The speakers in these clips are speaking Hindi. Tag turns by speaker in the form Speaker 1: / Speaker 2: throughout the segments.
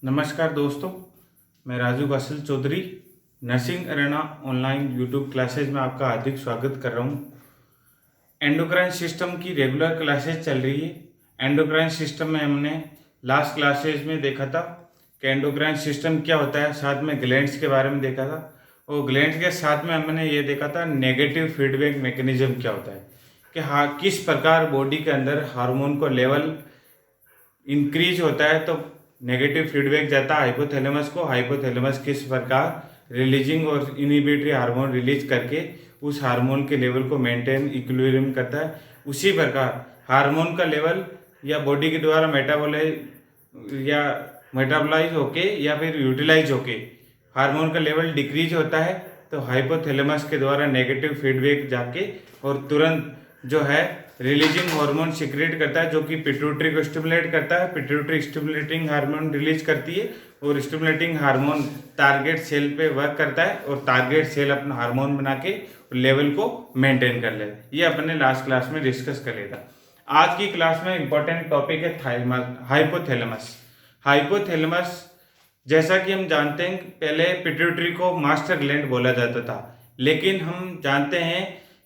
Speaker 1: नमस्कार दोस्तों, मैं Raju Kaushal Chaudhary nursing arena online YouTube classes में आपका हार्दिक स्वागत कर रहा हूँ। एंडोक्राइन सिस्टम की रेगुलर क्लासेज चल रही है। एंडोक्राइन सिस्टम में हमने लास्ट क्लासेज में देखा था कि एंडोक्राइन सिस्टम क्या होता है, साथ में ग्लैंड्स के बारे में देखा था और ग्लैंड्स के साथ में हमने ये देखा था नेगेटिव फीडबैक मैकेनिज्म क्या होता है कि हाँ किस प्रकार बॉडी के अंदर हार्मोन को लेवल इंक्रीज होता है तो नेगेटिव फीडबैक जाता है हाइपोथैलेमस को। हाइपोथैलेमस किस प्रकार रिलीजिंग और इनिबिटरी हार्मोन रिलीज करके उस हार्मोन के लेवल को मेंटेन इक्विलिब्रियम करता है। उसी प्रकार हार्मोन का लेवल या बॉडी के द्वारा मेटाबोलाइज होके या फिर यूटिलाइज होके हार्मोन का लेवल डिक्रीज होता है तो हाइपोथैलेमस के द्वारा नेगेटिव फीडबैक जाके और तुरंत जो है रिलीजिंग हार्मोन सिक्रेट करता है जो कि पिट्यूटरी को स्टिमुलेट करता है। पिट्यूटरी स्टिमुलेटिंग हार्मोन रिलीज करती है और स्टिमुलेटिंग हार्मोन टारगेट सेल पे वर्क करता है और टारगेट सेल अपना हार्मोन बना के लेवल को मेंटेन कर ले। ये अपने लास्ट क्लास में डिस्कस कर लिया था। आज की क्लास में इंपॉर्टेंट टॉपिक है हाइपोथैलेमस। हाइपोथैलेमस जैसा कि हम जानते हैं पहले पिट्यूटरी को मास्टर ग्लैंड बोला जाता था, लेकिन हम जानते हैं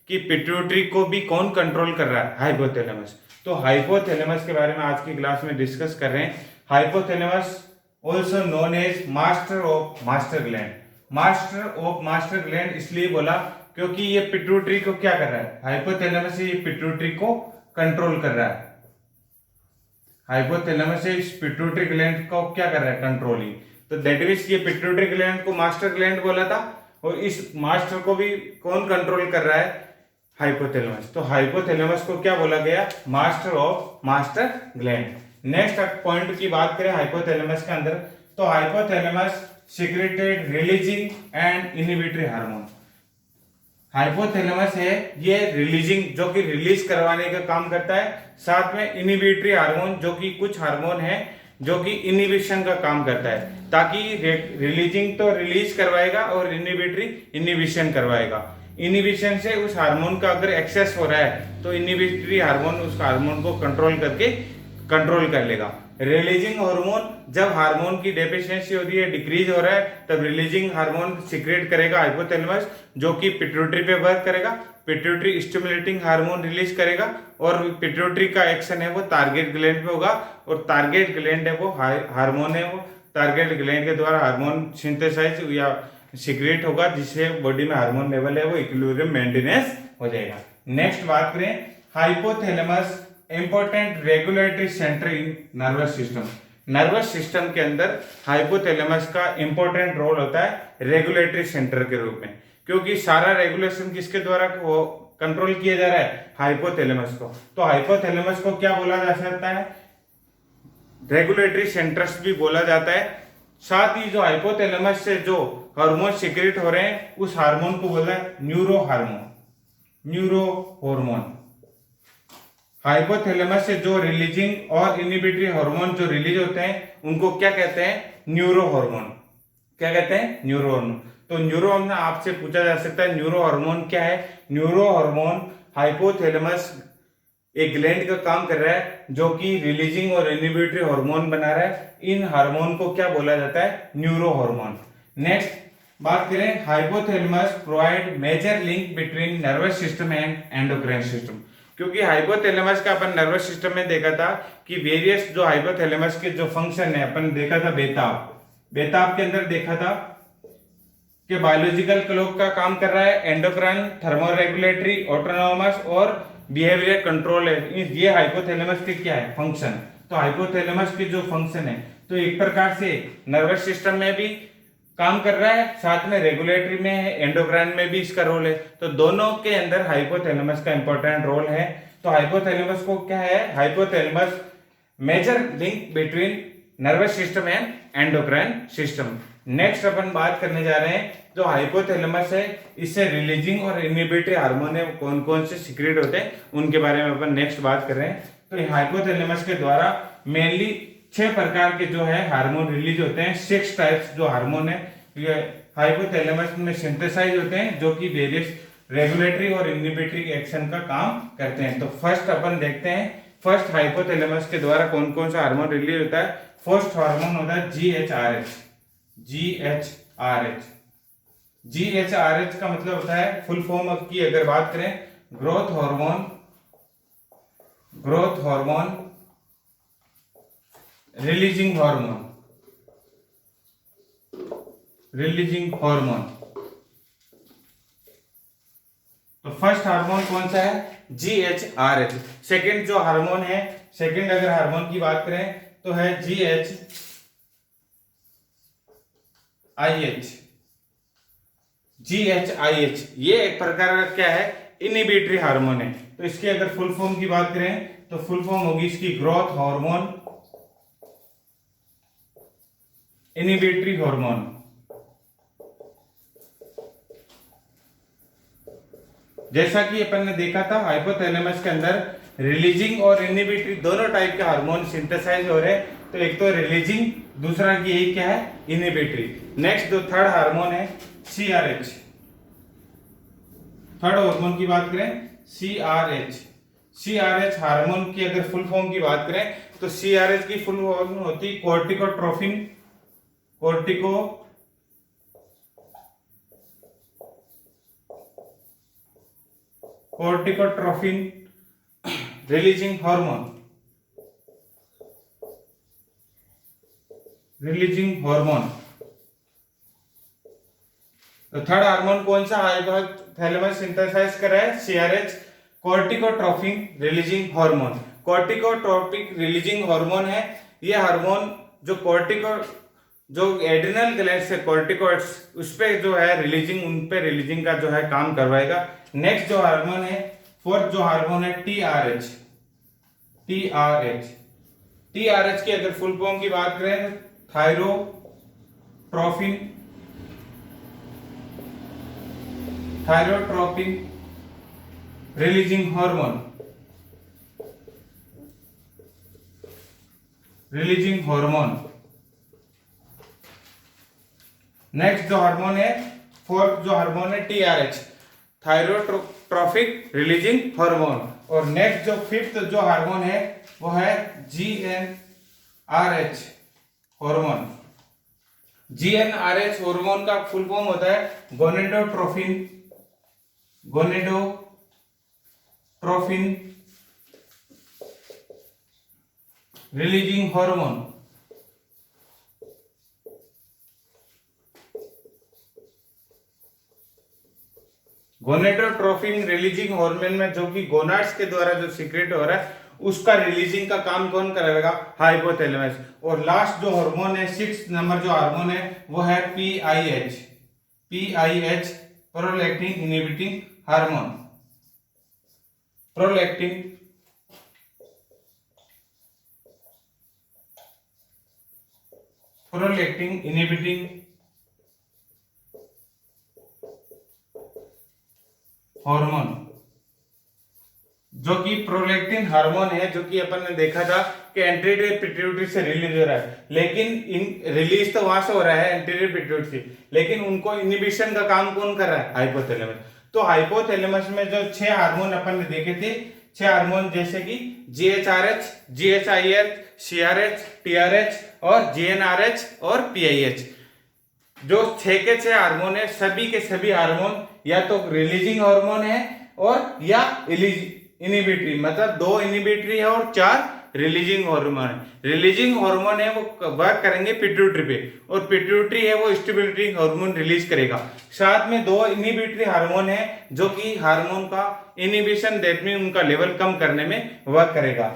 Speaker 1: कि पिट्यूटरी को भी कौन कंट्रोल कर रहा है, हाइपोथैलेमस। तो हाइपोथैलेमस के बारे में आज की क्लास में डिस्कस कर रहे हैं। Hypothalamus also known as master of master gland. Master of master gland इसलिए बोला क्योंकि ये पिट्यूटरी को क्या कर रहा है, हाइपोथैलेमस से ये पिट्यूटरी को कंट्रोल कर रहा है। हाइपोथैलेमस से इस पिट्यूटरी ग्लैंड को क्या कर रहा है, कंट्रोलिंग। तो दैट मींस ये पिट्यूटरी ग्लैंड को मास्टर ग्लैंड बोला था और इस मास्टर को भी कौन कंट्रोल कर रहा है, हाइपोथैलेमस। तो हाइपोथैलेमस को क्या बोला गया, master of master gland. Next point की बात करें हाइपोथैलेमस के अंदर, तो hypothalamus secreted releasing and inhibitory hormone. Hypothalamus है ये रिलीजिंग जो कि रिलीज करवाने का काम करता है, साथ में इनहिबिटरी हार्मोन जो कि कुछ हार्मोन है जो कि इनहिबिशन का काम करता है, ताकि रिलीजिंग तो रिलीज करवाएगा और इनहिबिटरी इनहिबिशन करवाएगा। इनहिबिशन से उस हार्मोन का अगर एक्सेस हो रहा है तो इनहिबिटरी हार्मोन उस हार्मोन को कंट्रोल कर लेगा। रिलीजिंग हार्मोन, जब हार्मोन की डेफिशिएंसी हो रही है, डिक्रीज हो रहा है, तब रिलीजिंग हार्मोन सीक्रेट करेगा हाइपोथैलेमस जो कि पिट्यूटरी पे वर्क करेगा। पिट्यूटरी स्टिमुलेटिंग हार्मोन रिलीज करेगा और पिट्यूटरी का एक्शन है वो टारगेट ग्लैंड पे होगा और टारगेट ग्लैंड है वो हार्मोन है वो टारगेट ग्लैंड के द्वारा हार्मोन सिंथेसाइज या सीक्रेट होगा, जिससे बॉडी में हार्मोन लेवल है वो इक्विलिब्रियम मेंटेनेंस हो जाएगा। नेक्स्ट बात करें हाइपोथैलेमस इंपॉर्टेंट रेगुलेटरी सेंटर इन नर्वस सिस्टम। नर्वस सिस्टम के अंदर हाइपोथैलेमस का इंपॉर्टेंट रोल होता है रेगुलेटरी सेंटर के रूप में, क्योंकि सारा रेगुलेशन किसके द्वारा कंट्रोल किया जा रहा है, हाइपोथैलेमस को। तो हाइपोथैलेमस को क्या बोला जा सकता है, रेगुलेटरी सेंटर्स भी बोला जाता है। साथ ही जो हाइपोथैलेमस से जो हार्मोन सीक्रेट हो रहे हैं उस हार्मोन को बोला है न्यूरो हार्मोन। हाइपोथैलेमस से जो रिलीजिंग और इनहिबिटरी हार्मोन जो रिलीज होते हैं उनको क्या कहते हैं, न्यूरो हार्मोन। क्या कहते हैं, न्यूरो हार्मोन। तो न्यूरो हार्मोन आपसे पूछा जा सकता है न्यूरो हार्मोन क्या है। न्यूरो हार्मोन हाइपोथैलेमस एक ग्लैंड का काम कर रहा है जो कि रिलीजिंग और इनहिबिटरी हार्मोन बना रहा है। इन हार्मोन को क्या बोला जाता है, न्यूरो हार्मोन। नेक्स्ट बात करें hypothalamus provide major link between nervous system and endocrine system. क्योंकि हाइपोथैलेमस का अपन नर्वस सिस्टम में देखा था कि वेरियस जो हाइपोथैलेमस के जो फंक्शन है अपन देखा था बेताब के अंदर देखा था कि बायोलॉजिकल क्लॉक का काम कर रहा है, एंडोक्राइन, थर्मोरेगुलेटरी, ऑटोनॉमस और बिहेवियर कंट्रोल है। ये हाइपोथैलेमस के क्या है, फंक्शन। तो हाइपोथैलेमस के जो फंक्शन है तो एक प्रकार से नर्वस सिस्टम में भी काम कर रहा है, साथ में रेगुलेटरी में है, एंडोक्राइन में भी इसका रोल है। तो दोनों के अंदर हाइपोथैलेमस का इंपॉर्टेंट रोल है। तो हाइपोथैलेमस को क्या है, hypothalamus major link between nervous system and endocrine system. Next अपन बात करने जा रहे हैं जो हाइपोथैलेमस है इससे रिलीजिंग और इनहिबिटरी हार्मोन है कौन कौन से सीक्रेट होते हैं उनके बारे में अपन नेक्स्ट बात कर रहे हैं। तो हाइपोथैलेमस के द्वारा मेनली 6 प्रकार के जो है हार्मोन रिलीज होते हैं। 6 टाइप्स जो हार्मोन है ये हाइपोथैलेमस में सिंथेसाइज होते हैं जो कि वेरियस रेगुलेटरी और इनहिबिटरी एक्शन का काम करते हैं। तो फर्स्ट अपन देखते हैं, फर्स्ट हाइपोथैलेमस के द्वारा कौन कौन सा हार्मोन रिलीज होता है। फर्स्ट हार्मोन होता है GHRH। GHRH GHRH का मतलब होता है, फुल फॉर्म की अगर बात करें, ग्रोथ हार्मोन रिलीजिंग हार्मोन। तो फर्स्ट हार्मोन कौन सा है? GHRH। सेकंड जो हार्मोन है, सेकंड अगर हार्मोन की बात करें तो है GHIH। GHIH ये एक प्रकार का क्या है? इनहिबिटरी हार्मोन है। तो इसकी अगर फुल फॉर्म की बात करें तो फुल फॉर्म होगी इसकी ग्रोथ हार्मोन इनहिबिटरी हार्मोन। जैसा कि अपन ने देखा था हाइपोथैलेमस के अंदर रिलीजिंग और इनहिबिटरी दोनों टाइप के हार्मोन सिंथेसाइज हो रहे हैं। तो एक तो रिलीजिंग, दूसरा की यही क्या है? इनहिबिटरी। नेक्स्ट जो थर्ड हार्मोन है CRH। थर्ड हार्मोन की बात करें CRH हार्मोन की अगर फुल फॉर्म की बात करें तो CRH की फुल फॉर्म होती कोर्टिकोट्रोफिन रिलीजिंग हार्मोन। तो थर्ड हार्मोन कौन सा हाइपोथैलेमस सिंथेसाइज कर रहा है? CRH corticotrophin releasing hormone. Corticotropic releasing hormone है ये हार्मोन जो एड्रिनल ग्लैंड से कोर्टिकोइड्स उस पे जो है रिलीजिंग का जो है काम करवाएगा। नेक्स्ट जो हार्मोन है, फोर्थ जो हार्मोन है TRH। TRH की अगर फुल फॉर्म की बात करें तो थायरोट्रोपिन रिलीजिंग हार्मोन। नेक्स्ट जो हार्मोन है, फोर्थ जो हार्मोन है TRH थायरोट्रोपिक रिलीजिंग हार्मोन। और नेक्स्ट जो फिफ्थ जो हार्मोन है वो है GnRH हार्मोन। GnRH हार्मोन का फुल फॉर्म होता है gonadotrophin releasing hormone. Gonadotrophin releasing hormone में जो कि गोनाड्स के द्वारा जो सीक्रेट हो रहा है उसका रिलीजिंग का काम कौन करेगा? हाइपोथैलेमस। और लास्ट जो हार्मोन है, 6 नंबर जो हार्मोन है वो है PIH prolactin inhibiting hormone. Prolactin inhibiting hormone, जो कि प्रोलैक्टिन हार्मोन है, जो कि अपन ने देखा था कि एंटीरियर पिट्यूटरी से रिलीज हो रहा है, लेकिन रिलीज तो वहां से हो रहा है एंटीरियर पिट्यूटरी से, लेकिन उनको इनहिबिशन का काम कौन कर रहा है? हाइपोथैलेमस। तो हाइपोथैलेमस में जो 6 हार्मोन अपन ने देखे थे, 6 हार्मोन जैसे कि GHRH, GHIH, CRH, TRH और GnRH और PIH, जो 6 के 6 हार्मोन है, सभी के सभी हार्मोन या तो रिलीजिंग हार्मोन है और या इनहिबिटरी, मतलब 2 इनहिबिटरी है और 4 रिलीजिंग हार्मोन है। रिलीजिंग हार्मोन है वो वर्क करेंगे पिट्यूटरी पे, और पिट्यूटरी है वो स्टिमुलेटिंग हार्मोन रिलीज करेगा। साथ में 2 इनहिबिटरी हार्मोन है जो कि हार्मोन का इनहिबिशन, दैट मीन उनका लेवल कम करने में वर्क करेगा।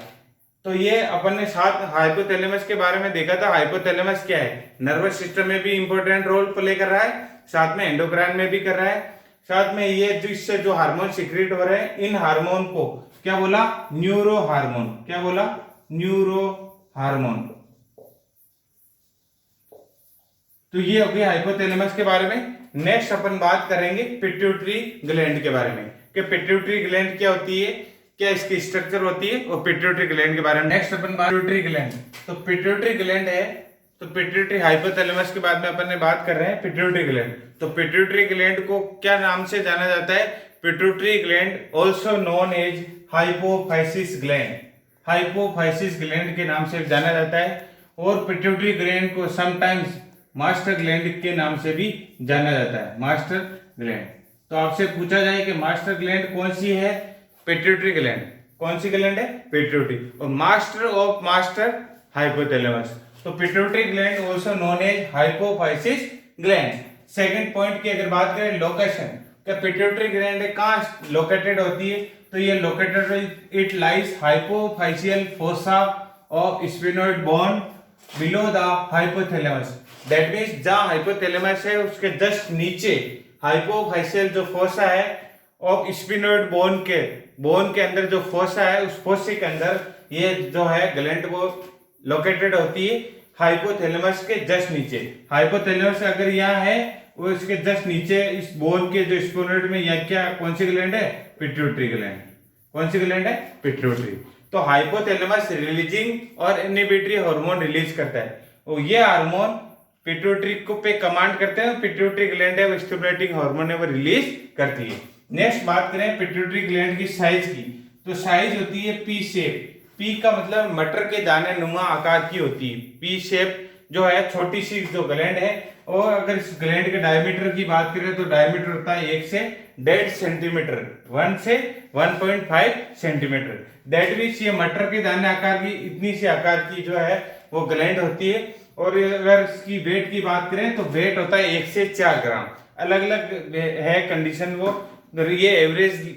Speaker 1: तो ये अपन ने साथ हाइपोथैलेमस के बारे में देखा था। हाइपोथैलेमस क्या है? नर्वस सिस्टम में भी इंपॉर्टेंट रोल प्ले कर रहा है, साथ में एंडोक्राइन में भी कर रहा है, साथ में ये जिससे जो हार्मोन सीक्रेट हो रहे हैं, इन हार्मोन को क्या बोला? Neuro hormone. क्या बोला? Neuro hormone. तो ये हो गया हाइपोथैलेमस के बारे में। नेक्स्ट अपन बात करेंगे पिट्यूटरी ग्लैंड के बारे में, कि पिट्यूटरी ग्लैंड क्या होती है, क्या इसकी स्ट्रक्चर होती है, और पिट्यूटरी ग्लैंड के बारे में। नेक्स्ट अपन बात पिट्यूटरी ग्लैंड। तो पिट्यूटरी ग्लैंड है, तो पिट्यूटरी हाइपोथैलेमस के बाद में अपन ने बात कर रहे हैं पिट्यूटरी ग्लैंड। तो पिट्यूटरी ग्लैंड को क्या नाम से जाना जाता है? Pituitary gland also known as hypophysis gland. Hypophysis gland के नाम से जाना जाता है। और पिट्यूटरी ग्लैंड को समटाइम्स मास्टर ग्लैंड के नाम से भी जाना जाता है, मास्टर ग्लैंड। तो आपसे पूछा जाए कि मास्टर ग्लैंड कौन सी है, पिट्यूटरी ग्लैंड। कौन सी ग्लैंड है, पिट्यूटरी। और मास्टर ऑफ मास्टर हाइपोथैलेमस, तो pituitary gland also known as hypophysis gland. Second point की अगर बात करें लोकेशन, क्या पिट्यूटरी ग्लैंड कहाँ लोकेटेड होती है, तो ये located it lies hypophysial fossa of sphenoid bone below the hypothalamus. That means जहां हाइपोथैलेमस है उसके जस्ट नीचे हाइपोफाइशियल जो फोसा है ऑफ स्फेनोइड बोन के अंदर जो फोसा है, उस फोसे के अंदर ये जो है ग्लैंड वो लोकेटेड होती है हाइपोथैलेमस के जस्ट नीचे। हाइपोथैलेमस अगर यहाँ है वो इसके जस्ट नीचे इस बोन के जो स्फेनोइड में यहाँ क्या कौन सी ग्लैंड है, पिट्यूटरी ग्लैंड। कौन सी ग्लैंड है, पिट्यूटरी। तो हाइपोथैलेमस रिलीजिंग और इनहिबिटरी हार्मोन रिलीज करता है और ये हार्मोन पिट्यूटरी को पे कमांड करते हैं। पिट्यूटरी ग्लैंड है वो स्टिमुलेटिंग हार्मोन है वो रिलीज करती है। नेक्स्ट बात करें पिट्यूटरी ग्लैंड की साइज की, तो साइज होती है पी शेप। पी का मतलब मटर के दाने नुमा आकार की होती है। पी शेप जो है छोटी सी जो ग्लैंड है, और अगर इस ग्लैंड के डायमीटर की बात करें तो डायमीटर होता है 1 से 1.5 सेंटीमीटर, 1 से 1.5 सेंटीमीटर। दैट मीन्स ये मटर के दाने आकार की इतनी सी आकार की जो है वो ग्लैंड होती है। और अगर इसकी वेट की बात करें तो वेट होता है 1 से 4 ग्राम। अलग अलग है कंडीशन वो, ये एवरेज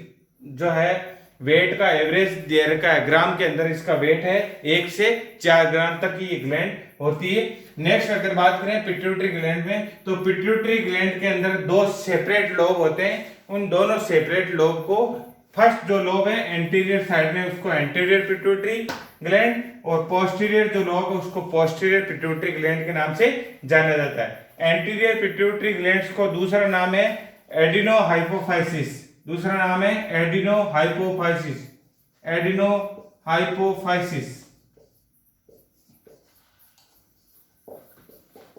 Speaker 1: जो है वेट का एवरेज दे रखा है, ग्राम के अंदर इसका वेट है 1 से 4 ग्राम तक की ये ग्लैंड होती है। नेक्स्ट अगर बात करें पिट्यूटरी ग्लैंड में, तो पिट्यूटरी ग्लैंड के अंदर 2 सेपरेट लोब होते हैं। उन दोनों सेपरेट लोब को, फर्स्ट जो लोब है एंटीरियर साइड में उसको एंटीरियर पिट्यूटरी ग्लैंड, और पोस्टीरियर जो लोब है उसको पोस्टीरियर पिट्यूटरी ग्लैंड के नाम से जाना जाता है। एंटीरियर पिट्यूटरी ग्लैंड को दूसरा नाम है एडिनोहाइपोफाइसिस। दूसरा नाम है adenohypophysis. Adenohypophysis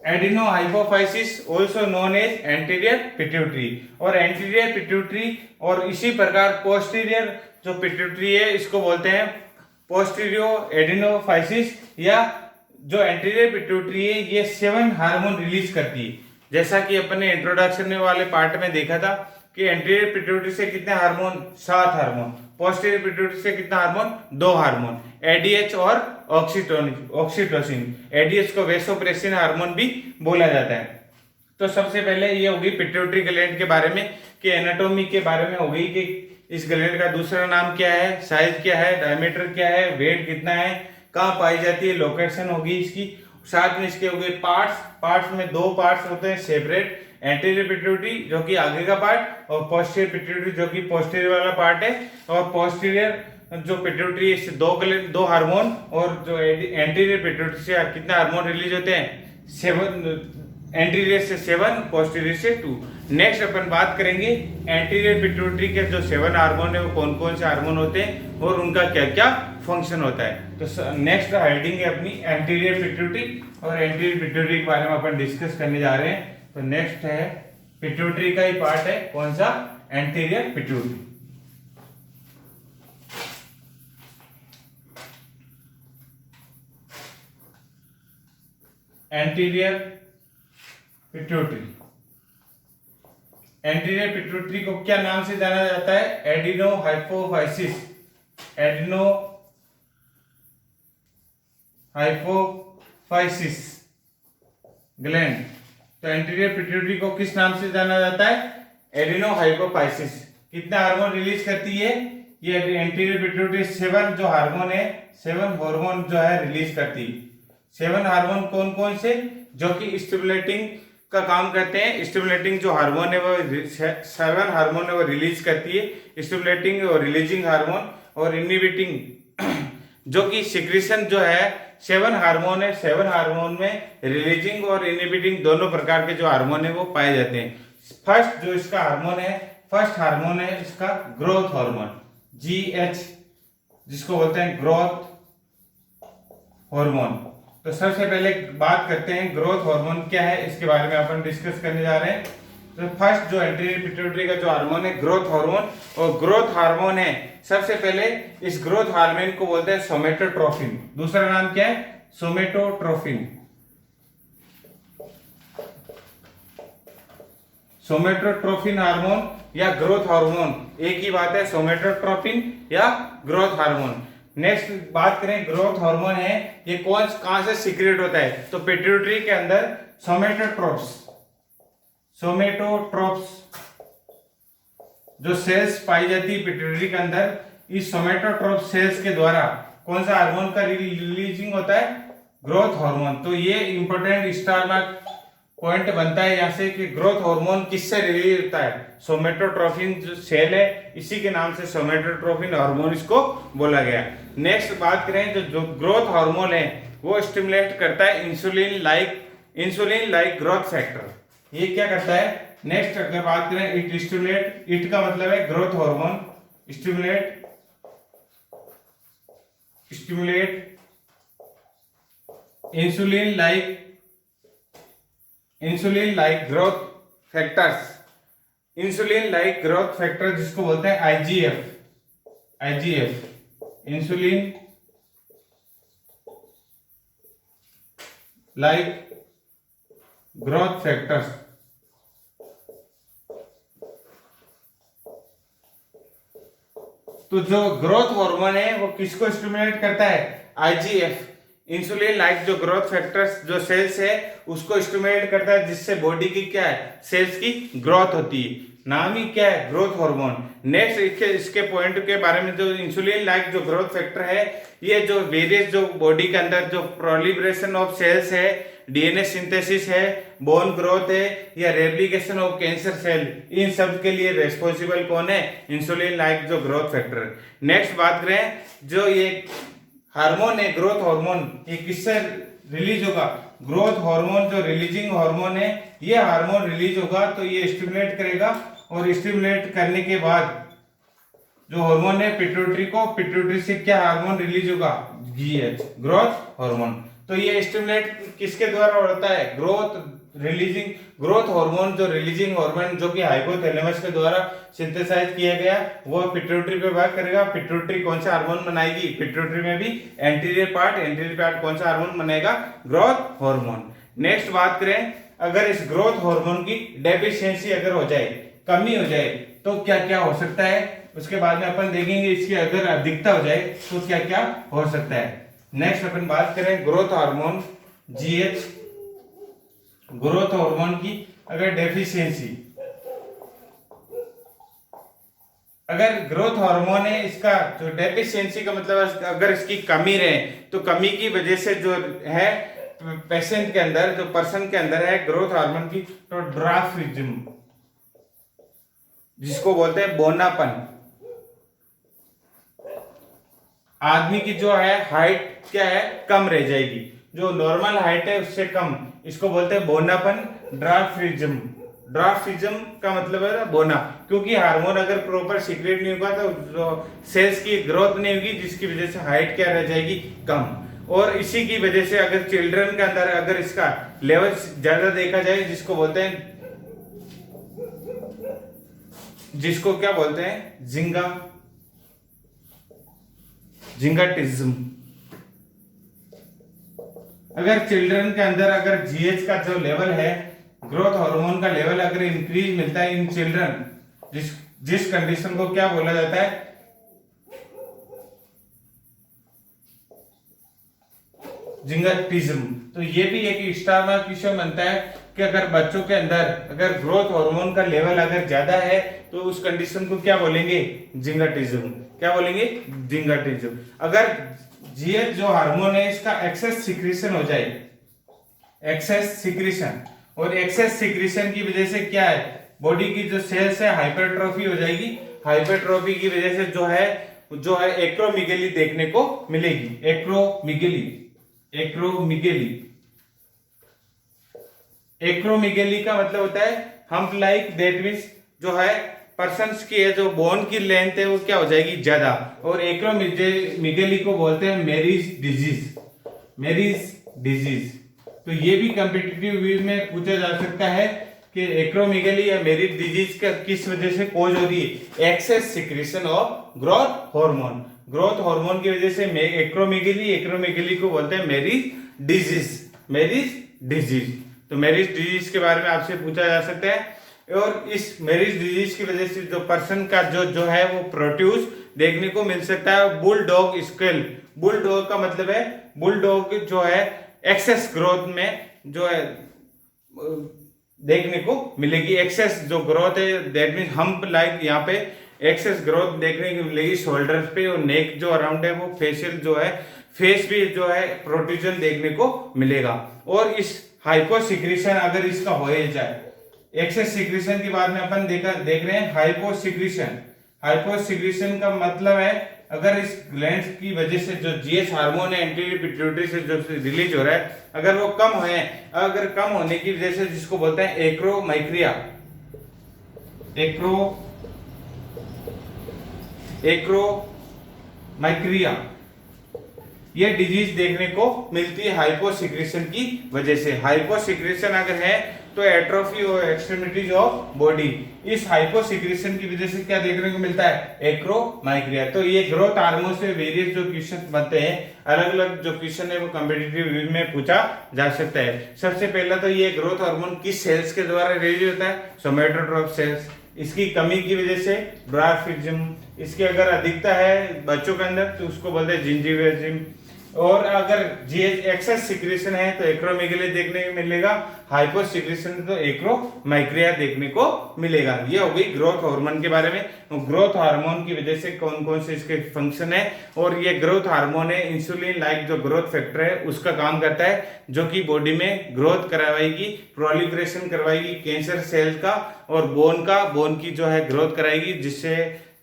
Speaker 1: adenohypophysis also known as anterior pituitary. और एंटीरियर पिट्यूटरी और इसी प्रकार पोस्टीरियर जो पिट्यूटरी है इसको बोलते हैं पोस्टीरियो एडिनोफाइसिस। या जो एंटीरियर पिट्यूटरी है ये 7 हार्मोन रिलीज करती है। जैसा कि अपने इंट्रोडक्शन वाले पार्ट में देखा था कि एंटीरियर पिट्यूटरी से कितने हार्मोन, 7 हार्मोन। पोस्टीरियर पिट्यूटरी से कितना हार्मोन, 2 हार्मोन, एडीएच और ऑक्सीटोसिन। एडीएच को वेसोप्रेसिन हार्मोन भी बोला जाता है। तो सबसे पहले ये होगी पिट्यूटरी ग्लैंड के बारे में कि एनाटॉमी के बारे में होगी कि इस ग्लैंड का दूसरा नाम क्या है, साइज क्या है, डायमीटर क्या है, वेट कितना है, कहाँ पाई जाती है, लोकेशन होगी इसकी। साथ में इसके हो गए पार्ट्स में 2 पार्ट्स होते हैं सेपरेट, एंटीरियर पिट्यूटरी जो कि आगे का पार्ट और पोस्टीरियर पिट्यूटरी जो कि पोस्टीरियर वाला पार्ट है। और पोस्टीरियर जो पिट्यूटरी इससे 2 हार्मोन, और जो एंटीरियर पिट्यूटरी से कितने हार्मोन रिलीज होते हैं, 7। एंटीरियर से 7, पोस्टीरियर से 2। नेक्स्ट अपन बात करेंगे एंटीरियर पिट्यूटरी के जो 7 हार्मोन है वो कौन कौन से हार्मोन होते हैं और उनका क्या क्या फंक्शन होता है। तो नेक्स्ट हेडिंग है अपनी एंटीरियर पिट्यूटरी, और एंटीरियर पिट्यूटरी के बारे में अपन डिस्कस करने जा रहे हैं। तो नेक्स्ट है पिट्यूटरी का ही पार्ट है, कौन सा, anterior pituitary. Anterior pituitary. Anterior pituitary को क्या नाम से जाना जाता है, एडिनोहाइपोफाइसिस। एडिनोहाइपोफाइसिस ग्लैंड। तो एंटीरियर पिट्यूटरी को किस नाम से जाना जाता है, एडिनोहाइपोफाइसिस। कितने हार्मोन रिलीज करती है ये एंटीरियर पिट्यूटरी, 7 जो हार्मोन है, 7 हार्मोन जो है रिलीज करती है। 7 हार्मोन कौन कौन से, जो कि स्टिमुलेटिंग का काम करते हैं। स्टिमुलेटिंग जो हार्मोन है वो 7 हार्मोन है वो रिलीज करती है, स्टिमुलेटिंग और रिलीजिंग हार्मोन और इनहिबिटिंग जो कि सिक्रीशन जो है 7 हार्मोन है। 7 हार्मोन में रिलीजिंग और इनहिबिटिंग दोनों प्रकार के जो हार्मोन है वो पाए जाते हैं। फर्स्ट जो इसका हार्मोन है, फर्स्ट हार्मोन है इसका ग्रोथ हार्मोन, GH, जिसको बोलते हैं ग्रोथ हार्मोन। तो सबसे पहले बात करते हैं ग्रोथ हार्मोन क्या है, इसके बारे में अपन डिस्कस करने जा रहे हैं। तो फर्स्ट जो एंटीरियर पिट्यूटरी का जो हार्मोन है ग्रोथ हार्मोन, और ग्रोथ हार्मोन है सबसे पहले इस ग्रोथ हार्मोन को बोलते हैं सोमेटोट्रोपिन। दूसरा नाम क्या है, सोमेटोट्रोफिन। सोमेटोट्रोफिन हार्मोन या ग्रोथ हार्मोन, एक ही बात है, सोमेटोट्रोफिन या ग्रोथ हार्मोन। नेक्स्ट बात करें, ग्रोथ हार्मोन है ये कहां से सीक्रेट होता है, तो पिट्यूटरी के अंदर सोमेटोट्रोप्स जो सेल्स पाई जाती है पिट्यूटरी के अंदर, इस सोमेटोट्रोप सेल्स के द्वारा कौन सा हार्मोन का रिलीजिंग होता है, ग्रोथ हार्मोन। तो ये इंपॉर्टेंट स्टार मार्क पॉइंट बनता है यहाँ से कि ग्रोथ हार्मोन किससे रिलीज होता है, सोमेटोट्रोफिन जो सेल है इसी के नाम से सोमेटोट्रोफिन हार्मोन इसको बोला गया। नेक्स्ट बात करें, जो ग्रोथ हार्मोन है वो स्टिमुलेट करता है इंसुलिन लाइक ग्रोथ फैक्टर। ये क्या करता है, नेक्स्ट अगर बात करें, इट स्टिमुलेट, इट का मतलब है growth hormone, stimulate insulin like growth factors, insulin like growth factor जिसको बोलते हैं IGF, insulin like growth factors. तो जो ग्रोथ हार्मोन है वो किसको स्टिमुलेट करता है, आईजीएफ, इंसुलिन लाइक जो ग्रोथ फैक्टर्स जो सेल्स है उसको स्टिमुलेट करता है, जिससे बॉडी की क्या है, सेल्स की ग्रोथ होती है, नाम ही क्या है, ग्रोथ हार्मोन। नेक्स्ट इसके पॉइंट के बारे में, जो इंसुलिन लाइक जो ग्रोथ फैक्टर है ये जो वेरियस जो बॉडी के अंदर जो प्रोलिफरेशन ऑफ सेल्स है, डीएनए सिंथेसिस है, बोन ग्रोथ है या रेप्लिकेशन ऑफ कैंसर सेल, इन सब के लिए रेस्पॉन्सिबल कौन है, इंसुलिन लाइक जो ग्रोथ फैक्टर। नेक्स्ट बात करें, जो ये हार्मोन है ग्रोथ हार्मोन, ये किससे रिलीज होगा, ग्रोथ हार्मोन जो रिलीजिंग हार्मोन है ये हार्मोन रिलीज होगा तो ये स्टिमुलेट करेगा, और स्टिमुलेट करने के बाद जो हार्मोन है पिट्यूटरी से क्या हार्मोन रिलीज होगा, जीएच, ग्रोथ हार्मोन। तो ये स्टिमुलेट किसके द्वारा होता है, ग्रोथ हार्मोन जो रिलीजिंग हार्मोन जो कि हाइपोथैलेमस के द्वारा सिंथेसाइज किया गया वो पिट्यूटरी पे वर्क करेगा। पिट्यूटरी कौन सा हार्मोन बनाएगी, पिट्यूटरी में भी एंटीरियर पार्ट कौन सा हार्मोन बनाएगा, ग्रोथ हार्मोन। नेक्स्ट बात करें, अगर इस ग्रोथ हार्मोन की डेफिशिएंसी अगर हो जाए, कमी हो जाए, तो क्या क्या हो सकता है, उसके बाद में अपन देखेंगे इसकी अगर अधिकता हो जाए तो क्या क्या हो सकता है। नेक्स्ट अपन बात करें growth hormone GH, growth hormone की अगर डेफिशिएंसी, अगर ग्रोथ हार्मोन है इसका जो डेफिशिएंसी का मतलब अगर इसकी कमी रहे, तो कमी की वजह से जो है पेशेंट के अंदर, जो पर्सन के अंदर है ग्रोथ हार्मोन की, तो ड्वार्फिज्म जिसको बोलते हैं बोनापन, आदमी की जो है हाइट क्या है, कम रह जाएगी, जो नॉर्मल हाइट है उससे कम, इसको बोलते हैं बोनापन, ड्वार्फिज्म का मतलब है बोना, क्योंकि हार्मोन अगर प्रॉपर सीक्रेट नहीं होगा तो सेल्स की ग्रोथ नहीं होगी, जिसकी वजह से हाइट क्या रह जाएगी, कम। और इसी की वजह से अगर चिल्ड्रन के अंदर अगर इसका लेवल ज्यादा देखा जाए, जिसको क्या बोलते हैं जिंगाटिज्म, अगर चिल्ड्रन के अंदर अगर जीएच का जो लेवल है, ग्रोथ हार्मोन का लेवल अगर इंक्रीज मिलता है इन चिल्ड्रन, जिस कंडीशन को क्या बोला जाता है, जिंगाटिज्म। तो ये भी एक स्टार मार्क विषय बनता है कि अगर बच्चों के अंदर अगर ग्रोथ हार्मोन का लेवल अगर ज्यादा है तो उस कंडीशन को क्या बोलेंगे, जिंगाटिज्म। क्या बोलेंगे, जिंगाटिज्म। अगर जीएच जो हार्मोन है इसका एक्सेस सिक्रीशन हो जाए, एक्सेस सिक्रीशन, और एक्सेस सिक्रीशन की वजह से क्या है, बॉडी की जो सेल्स है हाइपरट्रॉफी हो जाएगी, हाइपरट्रॉफी की वजह से जो है एक्रोमिगेली देखने को मिलेगी, एक्रोमिगेली का मतलब होता है हम्प लाइक, दैट मींस जो है पर्सन्स की है जो बोन की लेंथ है वो क्या हो जाएगी, ज्यादा, और एक्रोमिगेली को बोलते हैं मेरीज डिजीज। तो ये भी कॉम्पिटिटिव में पूछा जा सकता है कि एक्रोमिगेली या मेरीज डिजीज का किस वजह से कॉज हो रही है, excess secretion of growth hormone. Growth hormone की वजह से एक्रोमेगली को बोलते हैं मैरिज डिजीज। तो मैरिज डिजीज के बारे में आपसे पूछा जा सकता है। और इस मैरिज डिजीज की वजह से जो पर्सन का जो है वो प्रोड्यूस देखने को मिल सकता है बुलडॉग स्केल। बुलडॉग का मतलब है, बुलडॉग जो है एक्सेस ग्रोथ में जो है देखने को मिलेगी। एक्सेस जो ग्रोथ है दैट मीन हम्प लाइक, यहाँ पे एक्सेस ग्रोथ देखने को मिलेगी शोल्डर्स पे, और नेक जो अराउंड है वो फेशियल जो है फेस भी जो है प्रोट्रूजन देखने को मिलेगा। और इस हाइपोसिक्रीशन अगर इसका हो जाए, एक्सेस सिक्रीशन के बाद में अपन देख रहे हैं हाइपोसिक्रीशन। हाइपोसिक्रीशन का मतलब है अगर इस ग्लैंड की वजह से जो जीएच हार्मोन है एंटीरियर पिट्यूटरी से जो रिलीज हो रहा है, अगर वो कम है, अगर कम होने की वजह से जिसको बोलते हैं एक्रोमाइक्रिया, ये डिजीज देखने को मिलती है हाइपोसिक्रीशन की वजह से। हाइपोसिक्रीशन अगर है तो एट्रोफी और एक्सट्रीमिटीज ऑफ बॉडी, इस हाइपोसिक्रीशन की वजह से क्या देखने को मिलता है, एक्रोमाइक्रिया। तो ये ग्रोथ हार्मोन से वेरियस जो क्वेश्चन बनते हैं, अलग अलग जो क्वेश्चन है वो कॉम्पिटिटिव में पूछा जा सकता है। सबसे पहला तो ये ग्रोथ हार्मोन किस सेल्स के द्वारा रिलीज होता है, सोमैटोट्रोफ सेल्स। इसकी कमी की वजह से ड्वार्फिज्म, इसकी अगर अधिकता है बच्चों के अंदर तो उसको बोलते हैं जिंजिविज्म। और अगर जीएच एक्सेस सिक्रीशन है तो एक्रोमेगली देखने को मिलेगा, हाइपोसिक्रीशन तो एक्रोमाइक्रिया देखने को मिलेगा। ये हो गई ग्रोथ हार्मोन के बारे में। ग्रोथ हार्मोन की वजह से कौन कौन से इसके फंक्शन है, और ये ग्रोथ हार्मोन है इंसुलिन लाइक जो ग्रोथ फैक्टर है उसका काम करता है, जो कि बॉडी में ग्रोथ करवाएगी, प्रोलिफरेशन करवाएगी कैंसर सेल का, और बोन की जो है ग्रोथ कराएगी, जिससे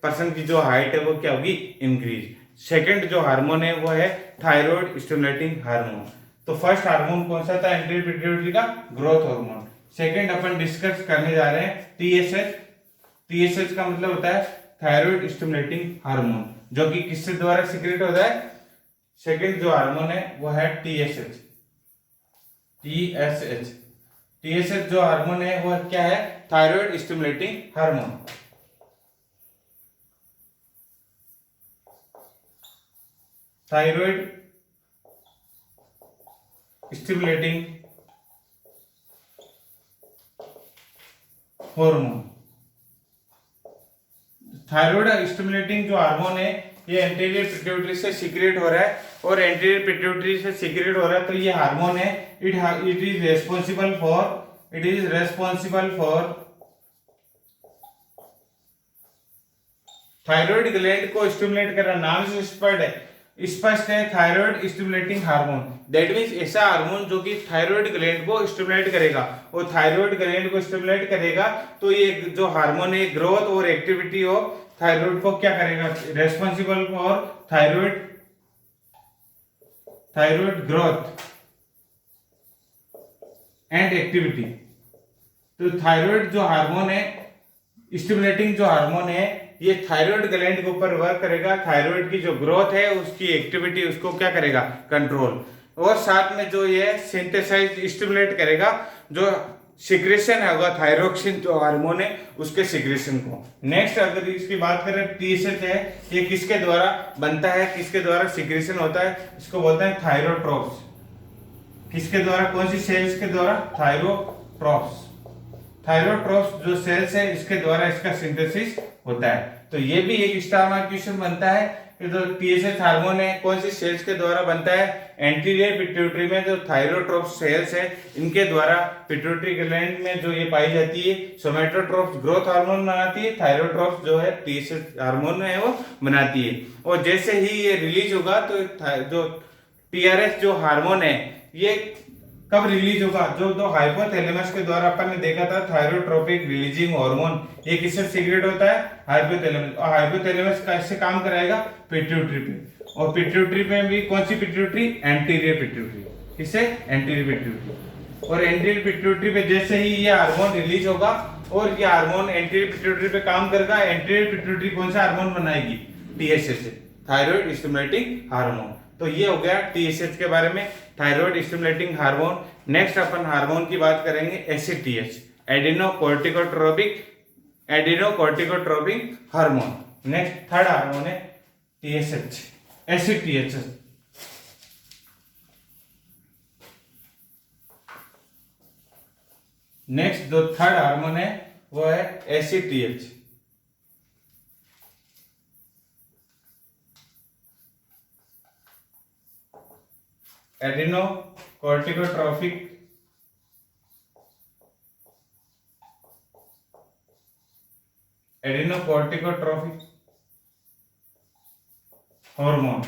Speaker 1: पर्सन की जो हाइट है वो क्या होगी, इंक्रीज। सेकंड जो हार्मोन है वो है थायराइड स्टिमुलेटिंग हार्मोन। तो फर्स्ट हार्मोन कौन सा था, एंटीरियर पिट्यूटरी का ग्रोथ हार्मोन। सेकंड अपन डिस्कस करने जा रहे हैं टीएसएच। टीएसएच का मतलब होता है थायराइड स्टिमुलेटिंग हार्मोन, जो कि किससे द्वारा सीक्रेट होता है, सेकंड जो हार्मोन है वो है टीएसएच। टीएसएच जो हार्मोन है वो क्या है, thyroid stimulating hormone. Thyroid stimulating hormone. Thyroid stimulating जो हार्मोन है ये एंटीरियर पिट्यूटरी से सीक्रेट हो रहा है, और एंटीरियर पिट्यूटरी से सीक्रेट हो रहा है तो ये हार्मोन है it is responsible for thyroid gland को स्टिमुलेट कर रहा। नाम से स्पष्ट है thyroid stimulating hormone, that means ऐसा हार्मोन जो कि थायराइड ग्लैंड को स्टिमुलेट करेगा, और थायराइड ग्लैंड को स्टिमुलेट करेगा तो ये जो हार्मोन है ग्रोथ और एक्टिविटी ऑफ थायराइड को क्या करेगा, responsible for thyroid growth and activity. तो थायराइड जो हार्मोन है स्टिमुलेटिंग जो हार्मोन है ये थायराइड ग्लैंड के ऊपर वर्क करेगा, थायराइड की जो ग्रोथ है उसकी एक्टिविटी उसको क्या करेगा, कंट्रोल, और साथ में जो ये सिंथेसाइज स्टिमुलेट करेगा जो सिक्रेशन होगा थायरोक्सिन जो हार्मोन है उसके सिक्रेशन को। नेक्स्ट अगर इसकी बात करें टीएसएच है, ये किसके द्वारा बनता है, किसके द्वारा सिक्रेशन होता है, इसको बोलते हैं थायरोट्रोप्स। किसके द्वारा, कौन सी सेल्स के द्वारा, थायरोट्रोप्स। थायरोट्रोप्स जो सेल्स है इसके द्वारा इसका सिंथेसिस होता है। तो ये भी एक स्टार मार्क क्वेश्चन बनता है कि जो टीएसएच हार्मोन है कौन सी सेल्स के द्वारा बनता है, एंटीरियर पिट्यूटरी में जो थायरोट्रोप्स सेल्स है इनके द्वारा पिट्यूटरी ग्लैंड में जो ये पाई जाती है। सोमैटोट्रोप्स ग्रोथ हार्मोन बनाती है, थायरोट्रोप्स जो है टीएसएच हार्मोन है वो बनाती है। और जैसे ही ये रिलीज होगा तो जो टीआरएस जो हार्मोन है ये कब रिलीज होगा, जो हाइपोथैलेमस के द्वारा अपन ने देखा था थायरोट्रोपिक रिलीजिंग हार्मोन, ये किससे सीक्रेट होता है, हाइपोथैलेमस। और हाइपोथैलेमस कैसे काम कराएगा, पिट्यूटरी पे। और पिट्यूटरी पे भी कौन सी पिट्यूटरी, एंटीरियर पिट्यूटरी। किससे, एंटीरियर पिट्यूटरी। और एंटीरियर पिट्यूटरी पे जैसे ही ये हार्मोन रिलीज होगा और ये हार्मोन एंटीरियर पिट्यूटरी पे काम करेगा, एंटीरियर पिट्यूटरी कौन सा हार्मोन बनाएगी, टीएसएच, थायराइड स्टिमुलेटिंग हार्मोन। तो ये हो गया टीएसएच के बारे में, थायराइड स्टिमुलेटिंग हार्मोन। नेक्स्ट अपन हार्मोन की बात करेंगे ACTH, adenocorticotropic hormone. Next third hormone है TSH, एसिड TSH। नेक्स्ट जो थर्ड हार्मोन है वो है acid TH। Adeno corticotrophic hormone.